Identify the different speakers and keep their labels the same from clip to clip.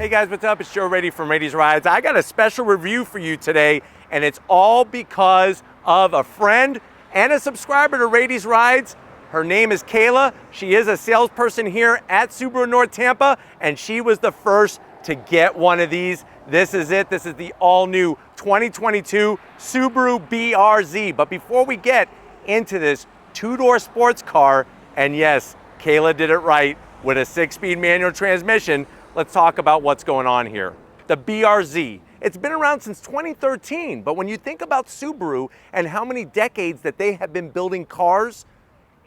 Speaker 1: Hey guys, what's up? It's Joe Raiti from Raiti's Rides. I got a special review for you today, and it's all because of a friend and a subscriber to Raiti's Rides. Her name is Kayla. She is a salesperson here at Subaru North Tampa, and she was the first to get one of these. This is it. This is the all-new 2022 Subaru BRZ. But before we get into this two-door sports car, and yes, Kayla did it right with a 6-speed manual transmission, let's talk about what's going on here. The BRZ. It's been around since 2013, but when you think about Subaru and how many decades that they have been building cars,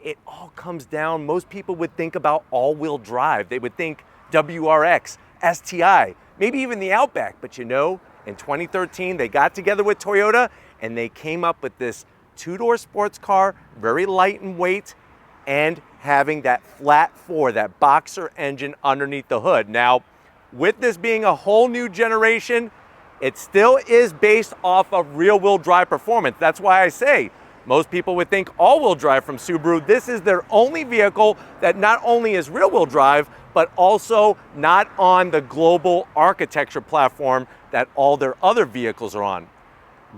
Speaker 1: it all comes down, most people would think about all-wheel drive. They would think WRX, STI, maybe even the Outback. But you know, in 2013, they got together with Toyota and they came up with this two-door sports car, very light in weight, and having that flat four, that boxer engine underneath the hood. Now, with this being a whole new generation, it still is based off of rear-wheel drive performance. That's why I say most people would think all-wheel drive from Subaru. This is their only vehicle that not only is rear-wheel drive, but also not on the global architecture platform that all their other vehicles are on.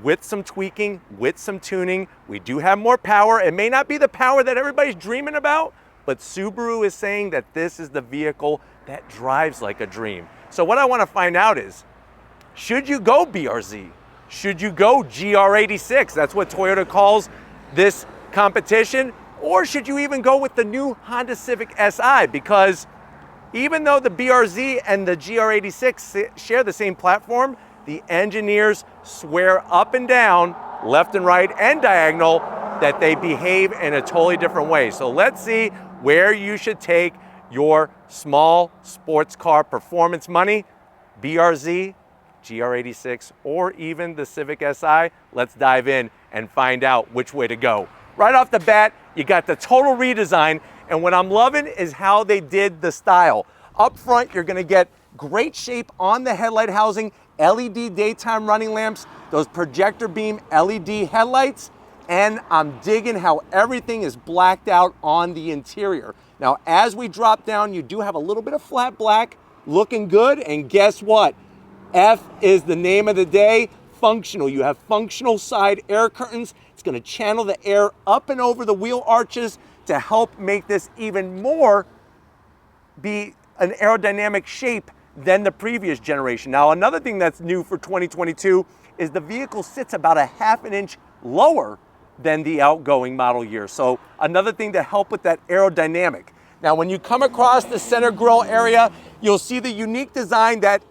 Speaker 1: With some tweaking, with some tuning, we do have more power. It may not be the power that everybody's dreaming about, but Subaru is saying that this is the vehicle that drives like a dream. So what I want to find out is, should you go BRZ? Should you go GR86? That's what Toyota calls this competition. Or should you even go with the new Honda Civic Si? Because even though the BRZ and the GR86 share the same platform, the engineers swear up and down, left and right and diagonal, that they behave in a totally different way. So let's see where you should take your small sports car performance money, BRZ, GR86, or even the Civic Si. Let's dive in and find out which way to go. Right off the bat, you got the total redesign, and what I'm loving is how they did the style. Up front, you're gonna get great shape on the headlight housing, LED daytime running lamps, those projector beam LED headlights, and I'm digging how everything is blacked out on the interior. Now, as we drop down, you do have a little bit of flat black, looking good, and guess what? F is the name of the day, functional. You have functional side air curtains. It's gonna channel the air up and over the wheel arches to help make this even more be an aerodynamic shape than the previous generation. Now, another thing that's new for 2022 is the vehicle sits about a ½ an inch lower than the outgoing model year. So another thing to help with that aerodynamic. Now, when you come across the center grille area, you'll see the unique design that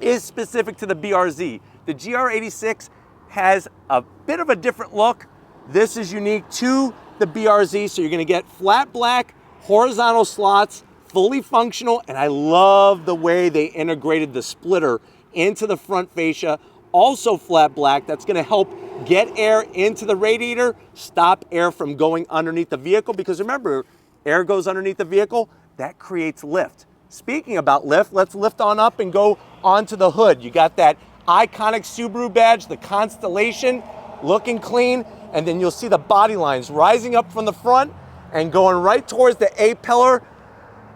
Speaker 1: is specific to the BRZ. The GR86 has a bit of a different look. This is unique to the BRZ, so you're gonna get flat black, horizontal slots, fully functional, and I love the way they integrated the splitter into the front fascia, also flat black. That's gonna help get air into the radiator, stop air from going underneath the vehicle, because remember, air goes underneath the vehicle, that creates lift. Speaking about lift, let's lift on up and go onto the hood. You got that iconic Subaru badge, the Constellation, looking clean, and then you'll see the body lines rising up from the front and going right towards the A-pillar.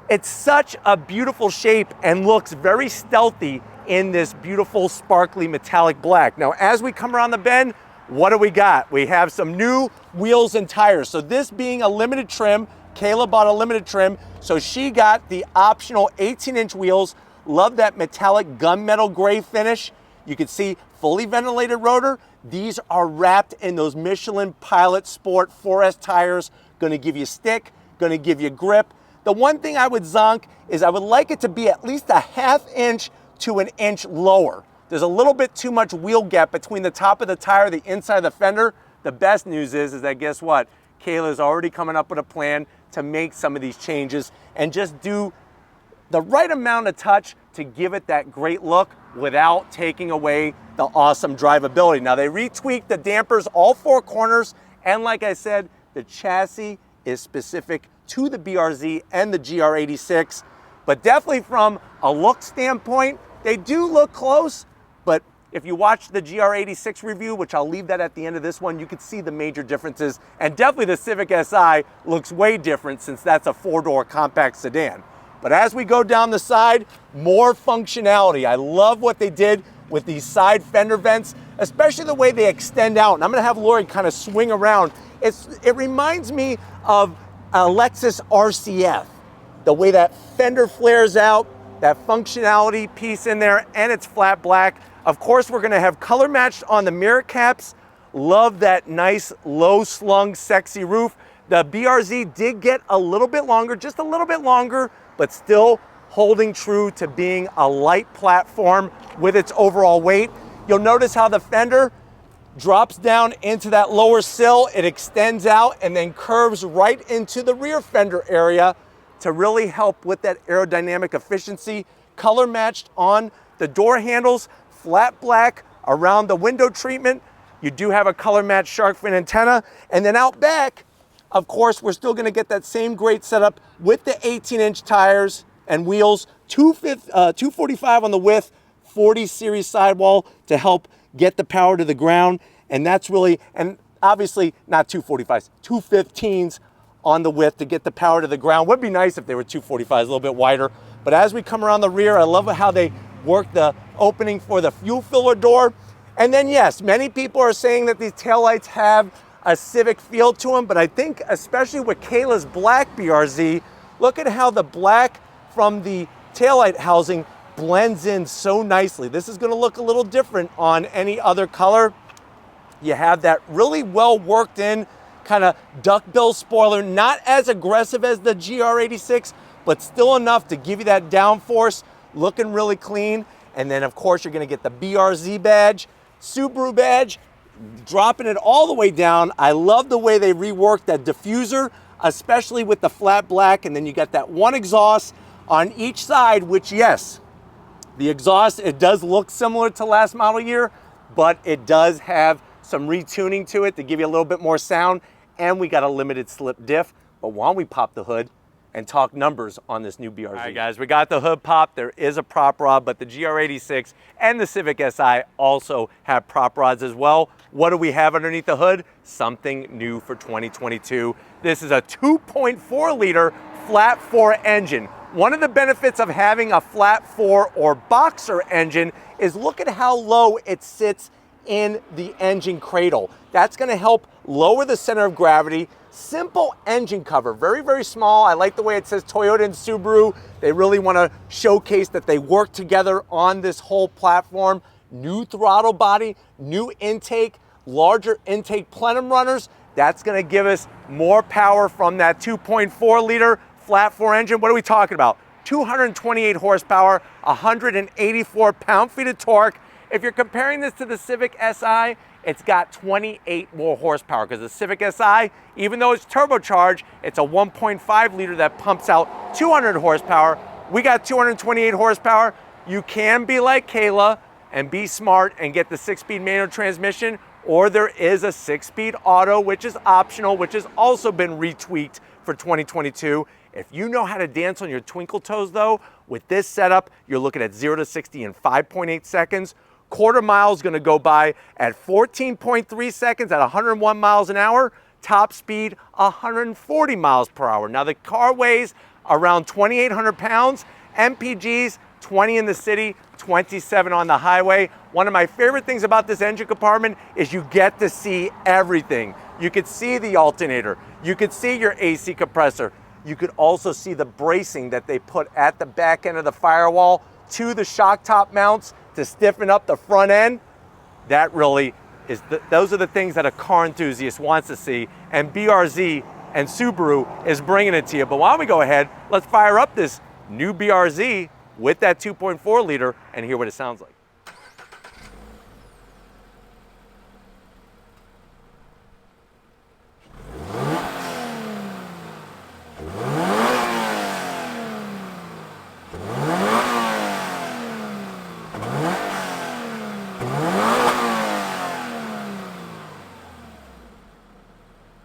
Speaker 1: It's such a beautiful shape and looks very stealthy in this beautiful sparkly metallic black. Now, as we come around the bend, what do we got? We have some new wheels and tires. So this being a limited trim, Kayla bought a limited trim, so she got the optional 18-inch wheels. Love that metallic gunmetal gray finish. You can see fully ventilated rotor. These are wrapped in those Michelin Pilot Sport 4S tires. Gonna give you stick, gonna give you grip. The one thing I would zonk is I would like it to be at least a ½ inch to an inch lower. There's a little bit too much wheel gap between the top of the tire, the inside of the fender. The best news is that guess what? Kayla's already coming up with a plan to make some of these changes and just do the right amount of touch to give it that great look without taking away the awesome drivability. Now, they retweaked the dampers all 4 corners, and like I said, the chassis is specific to the BRZ and the GR86, but definitely from a look standpoint, they do look close, but if you watch the GR86 review, which I'll leave that at the end of this one, you can see the major differences, and definitely the Civic Si looks way different since that's a 4-door compact sedan. But as we go down the side, more functionality. I love what they did with these side fender vents, especially the way they extend out. And I'm gonna have Lori kind of swing around. It reminds me of a Lexus RCF, the way that fender flares out, that functionality piece in there, and it's flat black. Of course, we're gonna have color matched on the mirror caps. Love that nice, low slung, sexy roof. The BRZ did get a little bit longer, just a little bit longer, but still holding true to being a light platform with its overall weight. You'll notice how the fender drops down into that lower sill, it extends out and then curves right into the rear fender area to really help with that aerodynamic efficiency. Color matched on the door handles, flat black around the window treatment. You do have a color matched shark fin antenna. And then out back, of course, we're still gonna get that same great setup with the 18-inch tires and wheels, 245 on the width, 40 series sidewall to help get the power to the ground. And that's really, and obviously not 245s, 215s on the width to get the power to the ground. Would be nice if they were 245s, a little bit wider. But as we come around the rear, I love how they work the opening for the fuel filler door. And then yes, many people are saying that these taillights have a Civic feel to them, but I think especially with Kayla's black BRZ, look at how the black from the taillight housing blends in so nicely. This is gonna look a little different on any other color. You have that really well worked in kind of duckbill spoiler, not as aggressive as the GR86, but still enough to give you that downforce, looking really clean. And then of course you're gonna get the BRZ badge, Subaru badge, dropping it all the way down. I love the way they reworked that diffuser, especially with the flat black. And then you got that one exhaust on each side, which yes, the exhaust, it does look similar to last model year, but it does have some retuning to it to give you a little bit more sound. And we got a limited slip diff. But why don't we pop the hood and talk numbers on this new BRZ. All right, guys, we got the hood pop. There is a prop rod, but the GR86 and the Civic Si also have prop rods as well. What do we have underneath the hood? Something new for 2022. This is a 2.4 liter flat four engine. One of the benefits of having a flat four or boxer engine is look at how low it sits in the engine cradle. That's gonna help lower the center of gravity. Simple engine cover, very, very small. I like the way it says Toyota and Subaru. They really wanna showcase that they work together on this whole platform. New throttle body, new intake, larger intake plenum runners. That's gonna give us more power from that 2.4 liter flat four engine. What are we talking about? 228 horsepower, 184 pound-feet of torque. If you're comparing this to the Civic Si, it's got 28 more horsepower because the Civic Si, even though it's turbocharged, it's a 1.5 liter that pumps out 200 horsepower. We got 228 horsepower. You can be like Kayla and be smart and get the 6-speed manual transmission, or there is a 6-speed auto, which is optional, which has also been retweaked for 2022. If you know how to dance on your twinkle toes though, with this setup, you're looking at 0 to 60 in 5.8 seconds. Quarter mile is gonna go by at 14.3 seconds at 101 miles an hour. Top speed, 140 miles per hour. Now the car weighs around 2,800 pounds. MPGs, 20 in the city, 27 on the highway. One of my favorite things about this engine compartment is you get to see everything. You could see the alternator. You could see your AC compressor. You could also see the bracing that they put at the back end of the firewall to the shock top mounts to stiffen up the front end. That really is, those are the things that a car enthusiast wants to see, and BRZ and Subaru is bringing it to you. But why don't we go ahead, let's fire up this new BRZ with that 2.4 liter and hear what it sounds like.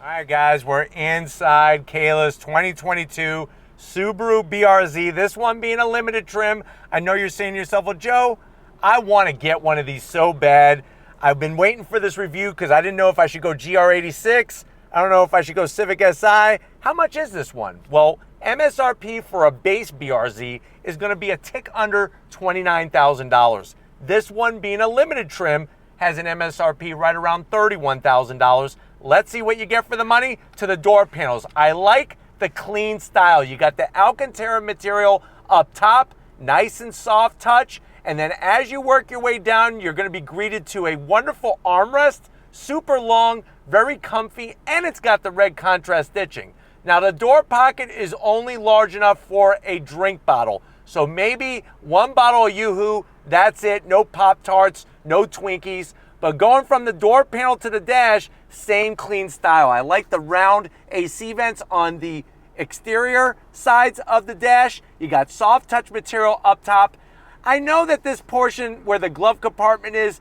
Speaker 1: All right, guys, we're inside Kayla's 2022 Subaru BRZ. This one being a limited trim. I know you're saying to yourself, well, Joe, I want to get one of these so bad. I've been waiting for this review because I didn't know if I should go GR86. I don't know if I should go Civic Si. How much is this one? Well, MSRP for a base BRZ is going to be a tick under $29,000. This one, being a limited trim, has an MSRP right around $31,000. Let's see what you get for the money. To the door panels, I like the clean style. You got the Alcantara material up top, nice and soft touch, and then as you work your way down, you're going to be greeted to a wonderful armrest, super long, very comfy, and it's got the red contrast stitching. Now the door pocket is only large enough for a drink bottle. So maybe one bottle of Yoo-Hoo, that's it, no Pop-Tarts, no Twinkies. But going from the door panel to the dash, same clean style. I like the round AC vents on the exterior sides of the dash. You got soft touch material up top. I know that this portion where the glove compartment is,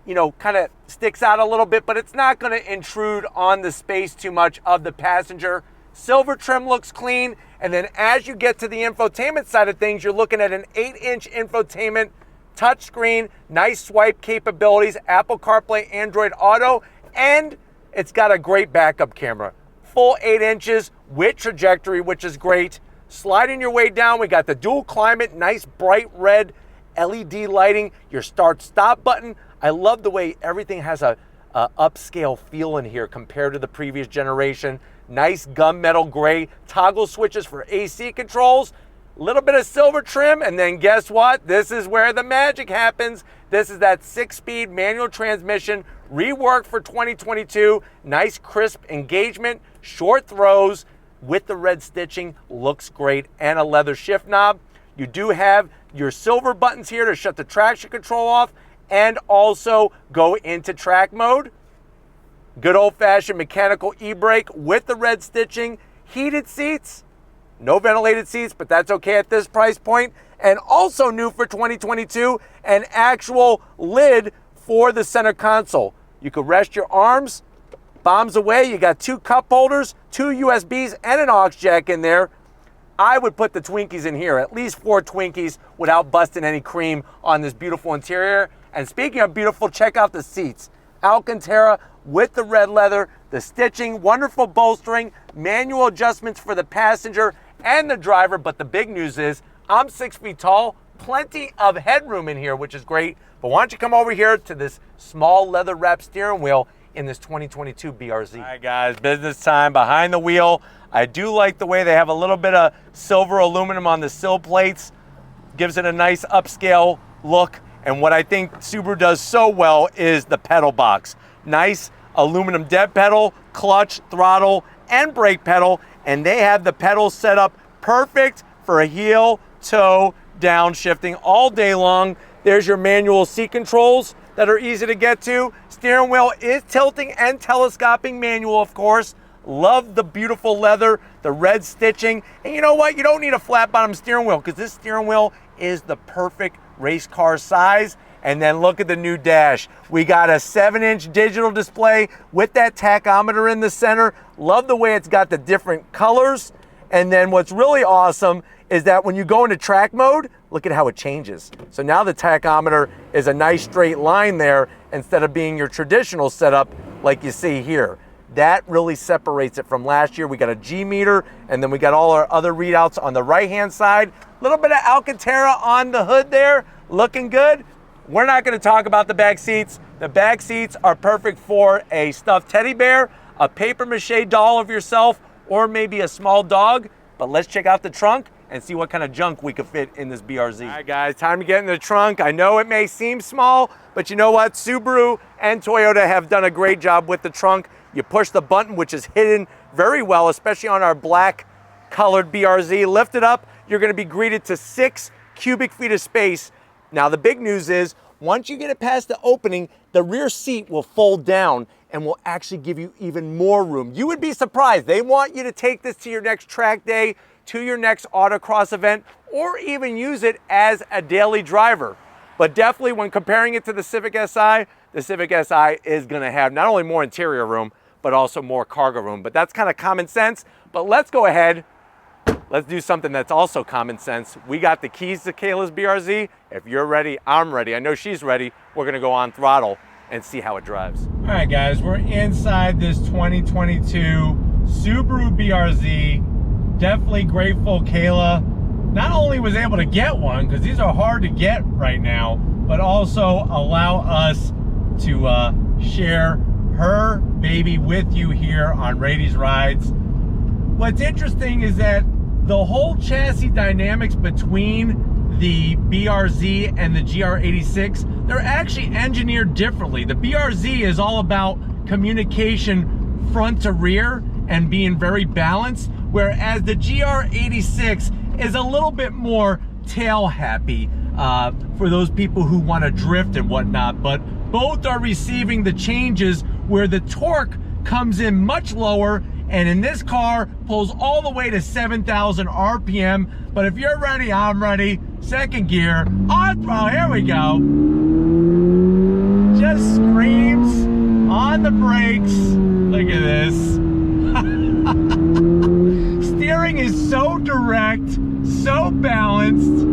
Speaker 1: you know, kind of sticks out a little bit, but it's not going to intrude on the space too much of the passenger. Silver trim looks clean, and then as you get to the infotainment side of things, you're looking at an 8-inch infotainment touchscreen, nice swipe capabilities, Apple CarPlay, Android Auto, and it's got a great backup camera. Full 8 inches with trajectory, which is great. Sliding your way down, we got the dual climate, nice bright red LED lighting, your start-stop button. I love the way everything has a upscale feel in here compared to the previous generation. Nice gunmetal gray toggle switches for AC controls, a little bit of silver trim, and then guess what? This is where the magic happens. This is that 6-speed manual transmission, reworked for 2022. Nice crisp engagement, short throws with the red stitching, looks great, and a leather shift knob. You do have your silver buttons here to shut the traction control off and also go into track mode. Good old-fashioned mechanical e-brake with the red stitching, heated seats, no ventilated seats, but that's okay at this price point. And also new for 2022, an actual lid for the center console. You could rest your arms, bombs away. You got 2 cup holders, 2 USBs, and an aux jack in there. I would put the Twinkies in here, at least 4 Twinkies without busting any cream on this beautiful interior. And speaking of beautiful, check out the seats. Alcantara with the red leather, the stitching, wonderful bolstering, manual adjustments for the passenger and the driver. But the big news is I'm 6 feet tall, plenty of headroom in here, which is great. But why don't you come over here to this small leather wrap steering wheel in this 2022 BRZ. All right guys, business time behind the wheel. I do like the way they have a little bit of silver aluminum on the sill plates. Gives it a nice upscale look. And what I think Subaru does so well is the pedal box. Nice aluminum dead pedal, clutch, throttle, and brake pedal. And they have the pedals set up perfect for a heel, toe, downshifting all day long. There's your manual seat controls that are easy to get to. Steering wheel is tilting and telescoping manual, of course. Love the beautiful leather, the red stitching. And you know what? You don't need a flat bottom steering wheel because this steering wheel is the perfect race car size. And then look at the new dash. We got a 7-inch digital display with that tachometer in the center. Love the way it's got the different colors. And then what's really awesome is that when you go into track mode, look at how it changes. So now the tachometer is a nice straight line there instead of being your traditional setup like you see here. That really separates it from last year. We got a G meter, and then we got all our other readouts on the right-hand side. A little bit of Alcantara on the hood there, looking good. We're not gonna talk about the back seats. The back seats are perfect for a stuffed teddy bear, a paper mache doll of yourself, or maybe a small dog. But let's check out the trunk and see what kind of junk we could fit in this BRZ. All right guys, time to get in the trunk. I know it may seem small, but you know what? Subaru and Toyota have done a great job with the trunk. You push the button, which is hidden very well, especially on our black colored BRZ. Lift it up, you're gonna be greeted to 6 cubic feet of space. Now the big news is, once you get it past the opening, the rear seat will fold down and will actually give you even more room. You would be surprised. They want you to take this to your next track day, to your next autocross event, or even use it as a daily driver. But definitely when comparing it to the Civic Si, the Civic Si is gonna have not only more interior room, but also more cargo room. But that's kind of common sense. But let's go ahead, let's do something that's also common sense. We got the keys to Kayla's BRZ. If you're ready, I'm ready. I know she's ready. We're gonna go on throttle and see how it drives. All right guys, we're inside this 2022 Subaru BRZ. definitely grateful Kayla not only was able to get one, because these are hard to get right now, but also allow us to share her baby with you here on Raiti's Rides. What's interesting is that the whole chassis dynamics between the BRZ and the GR86, they're actually engineered differently. The BRZ is all about communication front to rear and being very balanced, whereas the GR86 is a little bit more tail happy for those people who want to drift and whatnot, but both are receiving the changes where the torque comes in much lower, and in this car pulls all the way to 7,000 RPM. But if you're ready, I'm ready. Second gear, on throttle, here we go. Just screams on the brakes. Look at this. Steering is so direct, so balanced.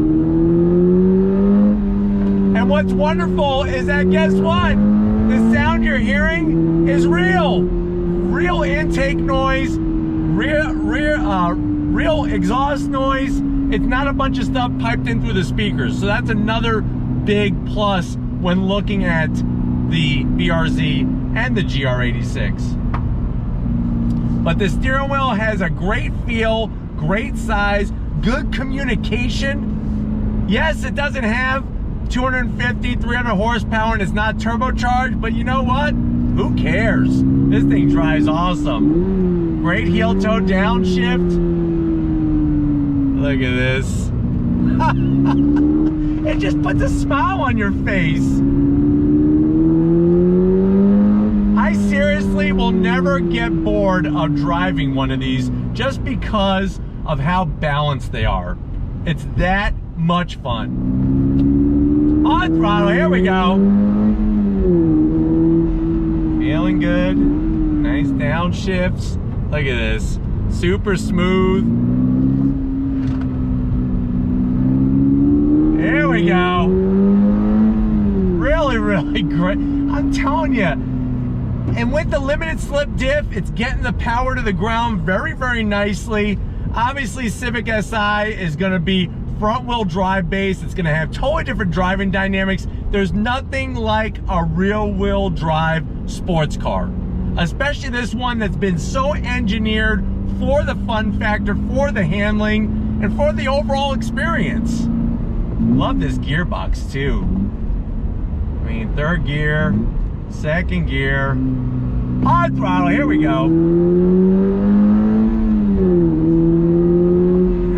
Speaker 1: And what's wonderful is that, guess what? The sound you're hearing is real. Real intake noise, real exhaust noise. It's not a bunch of stuff piped in through the speakers. So that's another big plus when looking at the BRZ and the GR86. But the steering wheel has a great feel, great size, good communication. Yes, it doesn't have 250, 300 horsepower and it's not turbocharged, but you know what? Who cares? This thing drives awesome. Great heel toe downshift. Look at this. It just puts a smile on your face. I seriously will never get bored of driving one of these just because of how balanced they are. It's that much fun. On throttle, here we go. Feeling good. Nice downshifts. Look at this. Super smooth. Here we go. Really, really great. I'm telling you. And with the limited slip diff, it's getting the power to the ground very, very nicely. Obviously, Civic Si is going to be front-wheel drive based. It's going to have totally different driving dynamics. There's nothing like a rear-wheel drive sports car, especially this one that's been so engineered for the fun factor, for the handling, and for the overall experience. Love this gearbox too. I mean, third gear, second gear, on throttle, here we go.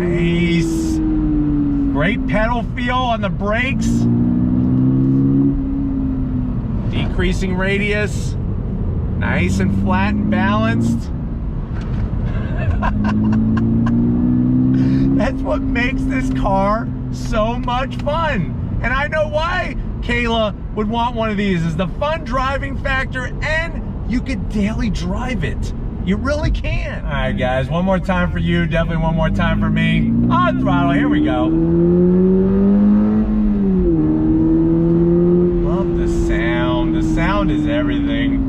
Speaker 1: Nice. Great pedal feel on the brakes. Decreasing radius. Nice and flat and balanced. That's what makes this car so much fun. And I know why Kayla would want one of these, is the fun driving factor, and you could daily drive it. You really can. All right, guys, one more time for you, definitely one more time for me. On throttle, here we go. Love the sound. The sound is everything.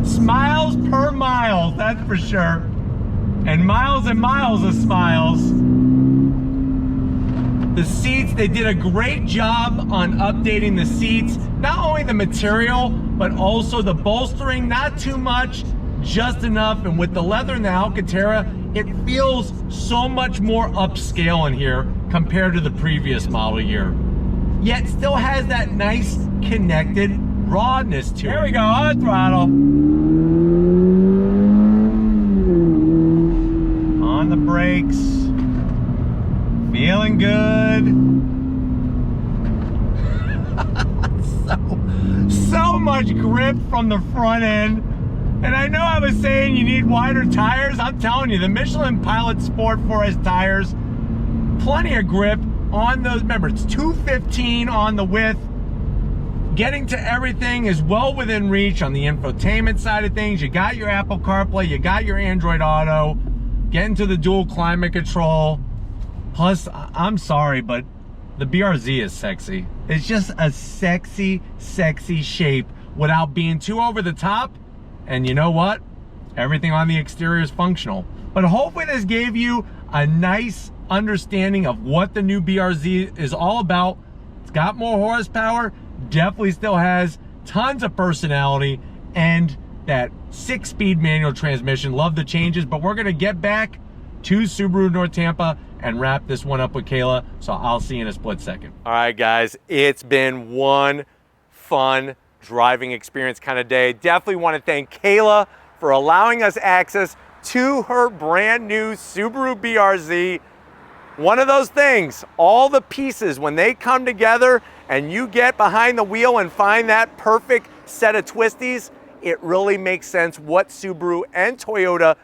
Speaker 1: Smiles per mile, that's for sure. And miles of smiles. The seats, they did a great job on updating the seats. Not only the material, but also the bolstering. Not too much, just enough. And with the leather and the Alcantara, it feels so much more upscale in here compared to the previous model year. Yet still has that nice connected rawness to it. Here we go, on throttle. On the brakes. Feeling good. so much grip from the front end. And I know I was saying you need wider tires. I'm telling you, the Michelin Pilot Sport 4S tires, plenty of grip on those. Remember, it's 215 on the width. Getting to everything is well within reach on the infotainment side of things. You got your Apple CarPlay, you got your Android Auto, getting to the dual climate control. Plus, I'm sorry, but the BRZ is sexy. It's just a sexy, sexy shape without being too over the top. And you know what? Everything on the exterior is functional. But hopefully this gave you a nice understanding of what the new BRZ is all about. It's got more horsepower, definitely still has tons of personality, and that 6-speed manual transmission. Love the changes, but we're gonna get back to Subaru North Tampa and wrap this one up with Kayla, so I'll see you in a split second. All right, guys, it's been one fun driving experience kind of day. Definitely want to thank Kayla for allowing us access to her brand new Subaru BRZ. One of those things, all the pieces, when they come together and you get behind the wheel and find that perfect set of twisties, it really makes sense what Subaru and Toyota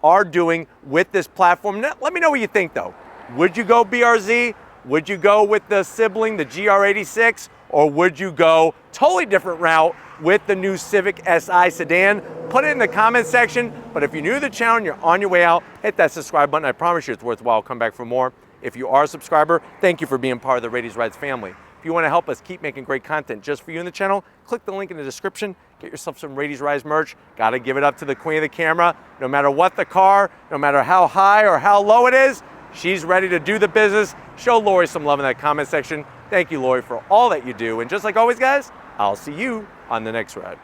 Speaker 1: are doing with this platform. Now, let me know what you think though. Would you go BRZ? Would you go with the sibling, the GR86? Or would you go totally different route with the new Civic Si sedan? Put it in the comment section. But if you're new to the channel and you're on your way out, hit that subscribe button. I promise you it's worthwhile. Come back for more. If you are a subscriber, thank you for being part of the Raiti's Rides family. If you want to help us keep making great content just for you in the channel, click the link in the description. Get yourself some Raiti's Rides merch. Got to give it up to the queen of the camera. No matter what the car, no matter how high or how low it is, she's ready to do the business. Show Lori some love in that comment section. Thank you, Lori, for all that you do. And just like always, guys, I'll see you on the next ride.